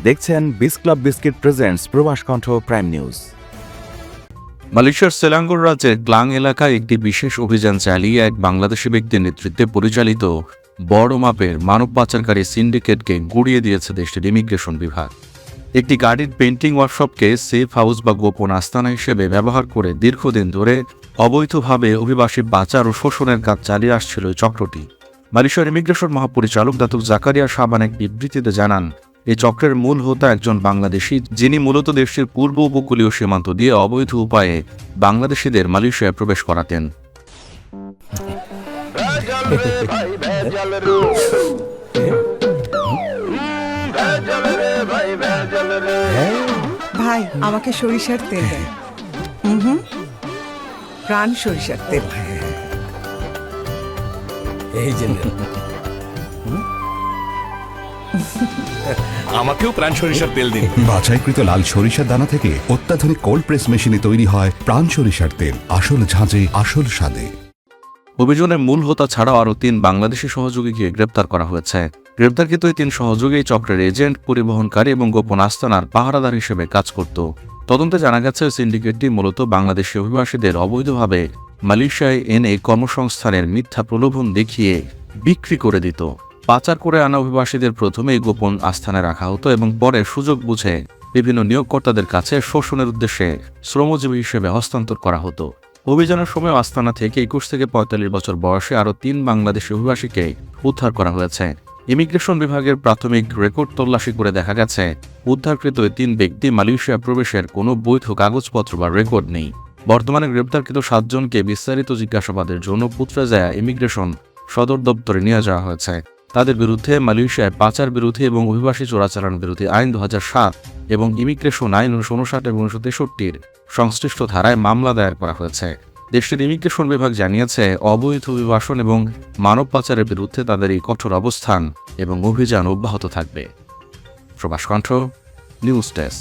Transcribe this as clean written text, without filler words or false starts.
দেখছেন বিস club biscuit presents প্রবাস কণ্ঠ প্রাইম নিউজ। মালয়েশিয়ার সেলাঙ্গোর রাজ্যের ক্লাং এলাকায় একটি বিশেষ অভিযান চালিয়ে এক বাংলাদেশি ব্যক্তির নেতৃত্বে পরিচালিত বড় মাপের মানব পাচারকারী সিন্ডিকেটকে গুড়িয়ে দিয়েছে দেশটির ইমিগ্রেশন বিভাগ। একটি গাড়ির পেন্টিং ওয়ার্কশপকে সেফ হাউস বা গোপন আস্তানা হিসেবে ব্যবহার করে দীর্ঘদিন ধরে অবৈধভাবে অভিবাসী পাচার ও শোষণের কাজ চালিয়ে আসছিল এই চক্রটি। মালয়েশিয়ার ইমিগ্রেশন মহাপরিচালক দাতুক জাকারিয়া শাবান এক বিবৃতিতে জানান, এই চক্রের মূল হোতা একজন বাংলাদেশি, যিনি মূলত দেশটির পূর্ব উপকূলীয় সীমান্ত দিয়ে অবৈধ উপায়ে বাংলাদেশিদের মালয়েশিয়ায় প্রবেশ করাতেন। ভাই আমাকে সরিষার তেল দেন। প্রাণ সরিষার তেল। এই যে আমাকেও প্রাণ সরিষার তেল দিন। বাছাইকৃত লাল সরিষার দানা থেকে অত্যাধুনিক কোল্ড প্রেস মেশিনে তৈরি হয় প্রাণ সরিষার তেল, আসল ঝাঁঝে আসল স্বাদে। অভিযানের মূল হোতা ছাড়াও আরও ৩ বাংলাদেশি সহযোগীকে গ্রেপ্তার করা হয়েছে। গ্রেপ্তারকৃত এই ৩ সহযোগী চক্রের এজেন্ট, পরিবহনকারী এবং গোপন আস্তানার পাহারাদার হিসেবে কাজ করত। তদন্তে জানা গেছে সিন্ডিকেটটি মূলত বাংলাদেশি অভিবাসীদের অবৈধভাবে মালয়েশিয়ায় এনে কর্মসংস্থানের মিথ্যা প্রলোভন দেখিয়ে বিক্রি করে দিত। পাচার করে আনা অভিবাসীদের প্রথমেই গোপন আস্থানে রাখা হতো এবং পরে সুযোগ বুঝে বিভিন্ন নিয়োগকর্তাদের কাছে শোষণের উদ্দেশ্যে শ্রমজীবী হিসেবে হস্তান্তর করা হতো। অভিযানের সময় আস্তানা থেকে ২১ থেকে ৪৫ বছর বয়সে আরও ৩ বাংলাদেশি অভিবাসীকে উদ্ধার করা হয়েছে। ইমিগ্রেশন বিভাগের প্রাথমিক রেকর্ড তল্লাশি করে দেখা গেছে, উদ্ধারকৃত এই ৩ ব্যক্তি মালয়েশিয়া প্রবেশের কোনো বৈধ কাগজপত্র বা রেকর্ড নেই। বর্তমানে গ্রেপ্তারকৃত ৭ জনকে বিস্তারিত জিজ্ঞাসাবাদের জন্য পুত্রাজায়া ইমিগ্রেশন সদর দপ্তরে নিয়ে যাওয়া হয়েছে। তাদের বিরুদ্ধে মালয়েশিয়ায় পাচার বিরোধী এবং অভিবাসী চোরাচালান বিরোধী আইন ২০০৭ এবং ইমিগ্রেশন আইন ১৯৫৯ এবং ১৯৬৩ সংশ্লিষ্ট ধারায় মামলা দায়ের করা হয়েছে। দেশটির ইমিগ্রেশন বিভাগ জানিয়েছে, অবৈধ অভিবাসন এবং মানব পাচারের বিরুদ্ধে তাদের এই কঠোর অবস্থান এবং অভিযান অব্যাহত থাকবে। প্রবাস কণ্ঠ নিউজ ডেস্ক।